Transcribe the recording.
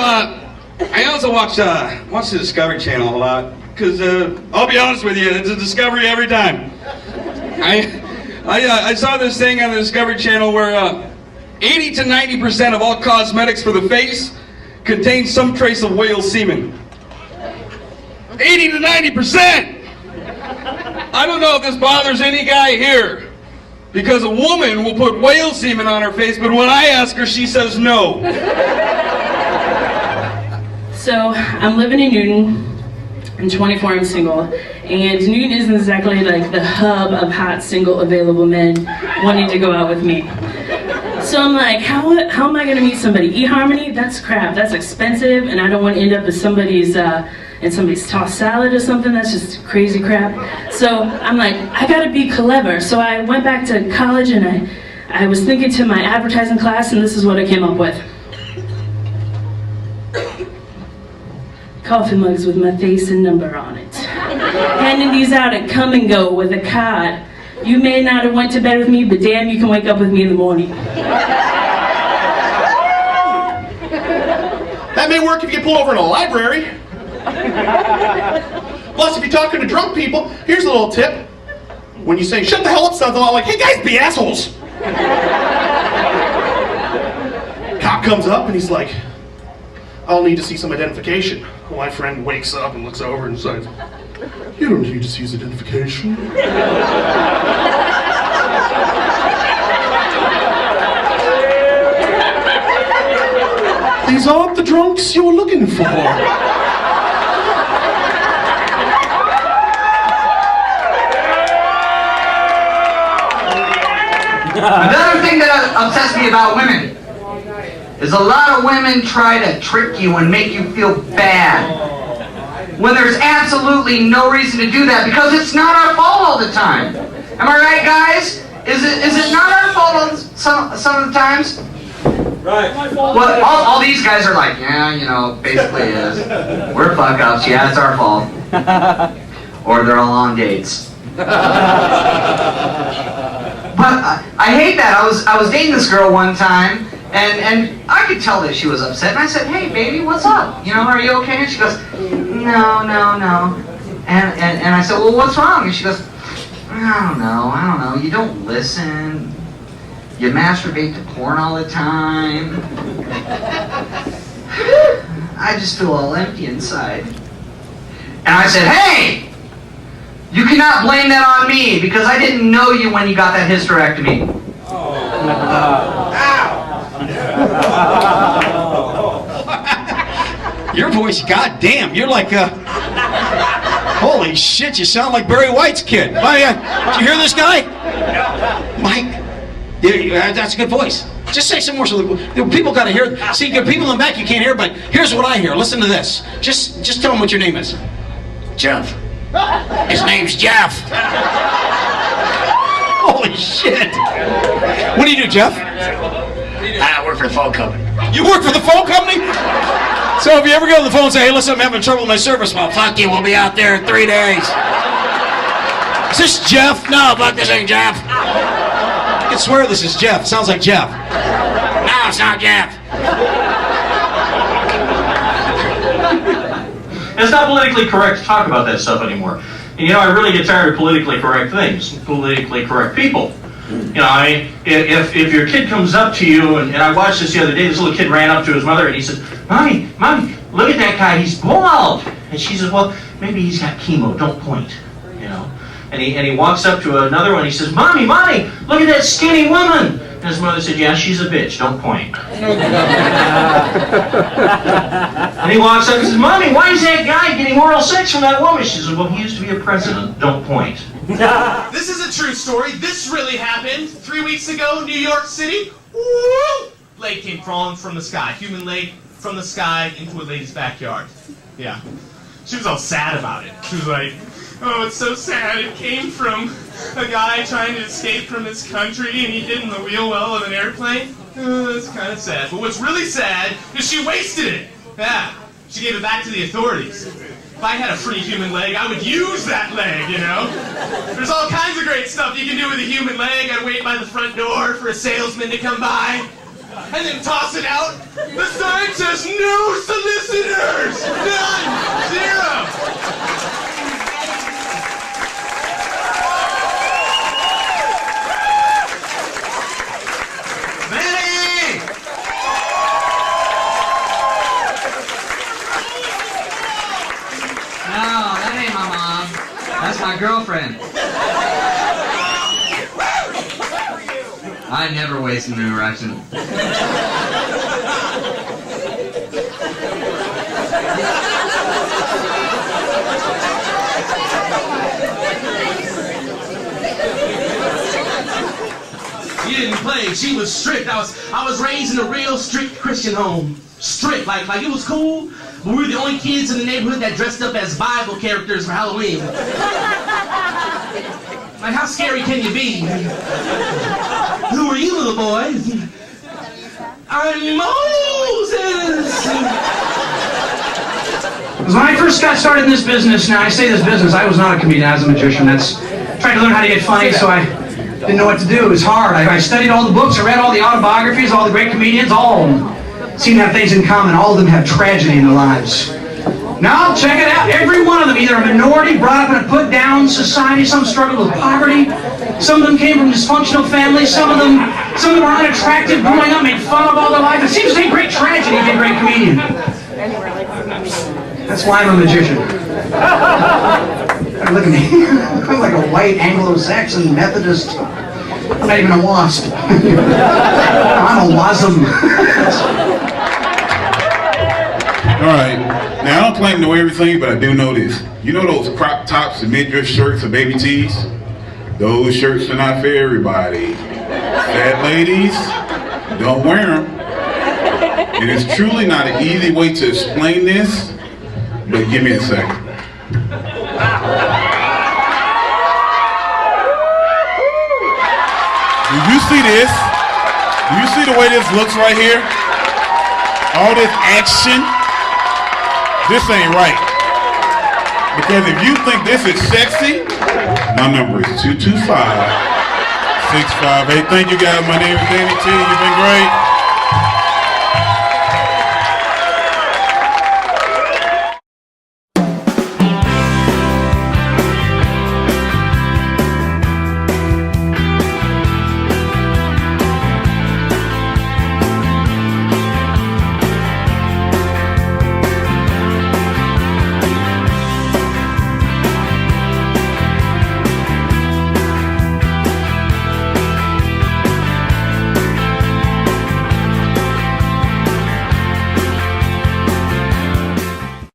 I also watch the Discovery Channel a lot, because I'll be honest with you, it's a discovery every time. I saw this thing on the Discovery Channel where 80 to 90% of all cosmetics for the face contain some trace of whale semen. 80 to 90%! I don't know if this bothers any guy here, because a woman will put whale semen on her face, but when I ask her, she says no. So, I'm living in Newton. I'm 24, I'm single, and Newton isn't exactly like the hub of hot, single, available men wanting to go out with me. So I'm like, how am I gonna meet somebody? eHarmony? That's crap, that's expensive, and I don't want to end up in somebody's tossed salad or something. That's just crazy crap. So I'm like, I gotta be clever. So I went back to college and I was thinking to my advertising class, and this is what I came up with. Coffee mugs with my face and number on it. Handing these out at Come and Go with a card. You may not have went to bed with me, but damn, you can wake up with me in the morning. That may work if you pull over in a library. Plus, if you're talking to drunk people, here's a little tip. When you say, shut the hell up, sounds a lot like, hey guys, be assholes. Cop comes up and he's like, I'll need to see some identification. My friend wakes up and looks over and says, you don't need to see his identification. These aren't the drunks you were looking for. Another thing that upsets me about women is a lot of women try to trick you and make you feel bad when there's absolutely no reason to do that, because it's not our fault all the time. Am I right, guys? Is it not our fault some of the times? Right. Well, all these guys are like, yeah, you know, basically it is. We're fuck ups, yeah, it's our fault. Or they're all on dates. But I hate that. I was dating this girl one time, and I could tell that she was upset. And I said, hey, baby, what's up? You know, are you okay? And she goes, no. And I said, well, what's wrong? And she goes, I don't know. You don't listen. You masturbate to porn all the time. I just feel all empty inside. And I said, hey! You cannot blame that on me, because I didn't know you when you got that hysterectomy. Your voice, goddamn, you're like holy shit, you sound like Barry White's kid. Did you hear this guy? Mike, that's a good voice. Just say some more so the people gotta hear. See, the people in the back you can't hear, but here's what I hear. Listen to this. Just tell them what your name is. Jeff. His name's Jeff. Holy shit. What do you do, Jeff? I work for the phone company. You work for the phone company? So if you ever go to the phone and say, hey, listen, I'm having trouble with my service, well, fuck you, we'll be out there in 3 days. Is this Jeff? No, fuck, this ain't Jeff. I can swear this is Jeff. It sounds like Jeff. No, it's not Jeff. It's not politically correct to talk about that stuff anymore. And, you know, I really get tired of politically correct things, politically correct people. You know, if your kid comes up to you, and I watched this the other day, this little kid ran up to his mother and he says, Mommy, look at that guy, he's bald. And she says, well, maybe he's got chemo, don't point, you know. And he walks up to another one, he says, Mommy, look at that skinny woman. And his mother said, yeah, she's a bitch, don't point. And he walks up and says, Mommy, why is that guy getting oral sex from that woman? She says, well, he used to be a president, don't point. This is a true story. This really happened 3 weeks ago, New York City. Woo! Leg came crawling from the sky. Human leg from the sky into a lady's backyard. Yeah. She was all sad about it. She was like, oh, it's so sad. It came from a guy trying to escape from his country, and he did in the wheel well of an airplane. Oh, that's kind of sad. But what's really sad is she wasted it. Yeah. She gave it back to the authorities. If I had a free human leg, I would use that leg, you know? There's all kinds of great stuff you can do with a human leg. I'd wait by the front door for a salesman to come by. and then toss it out. The sign says no solicitors! None! Zero! Benny! No, that ain't my mom. That's my girlfriend. I never waste an erection. She didn't play. She was strict. I was raised in a real strict Christian home. Strict, like it was cool, but we were the only kids in the neighborhood that dressed up as Bible characters for Halloween. Like, how scary can you be? Who are you, little boys? I'm Moses. Because when I first got started in this business, now I say this business, I was not a comedian, I was a magician. That's trying to learn how to get funny, so I didn't know what to do. It was hard. I studied all the books, I read all the autobiographies, all the great comedians, all of them seem to have things in common. All of them have tragedy in their lives. Now, check it out. Every one of them, either a minority, brought up in a put-down society, some struggled with poverty, some of them came from dysfunctional families, some of them were unattractive growing up, made fun of all their life. It seems to be great tragedy to be a great comedian. That's why I'm a magician. Look at me. I'm like a white Anglo-Saxon Methodist. I'm not even a wasp. I'm a wasm. All right. Now, I don't claim to know everything, but I do know this. You know those crop tops and midriff shirts and baby tees? Those shirts are not for everybody. Fat ladies, don't wear them. And it's truly not an easy way to explain this, but give me a second. Do you see this? Do you see the way this looks right here? All this action? This ain't right. Because if you think this is sexy, my number is 225-658. Thank you guys. My name is Danny T. You've been great.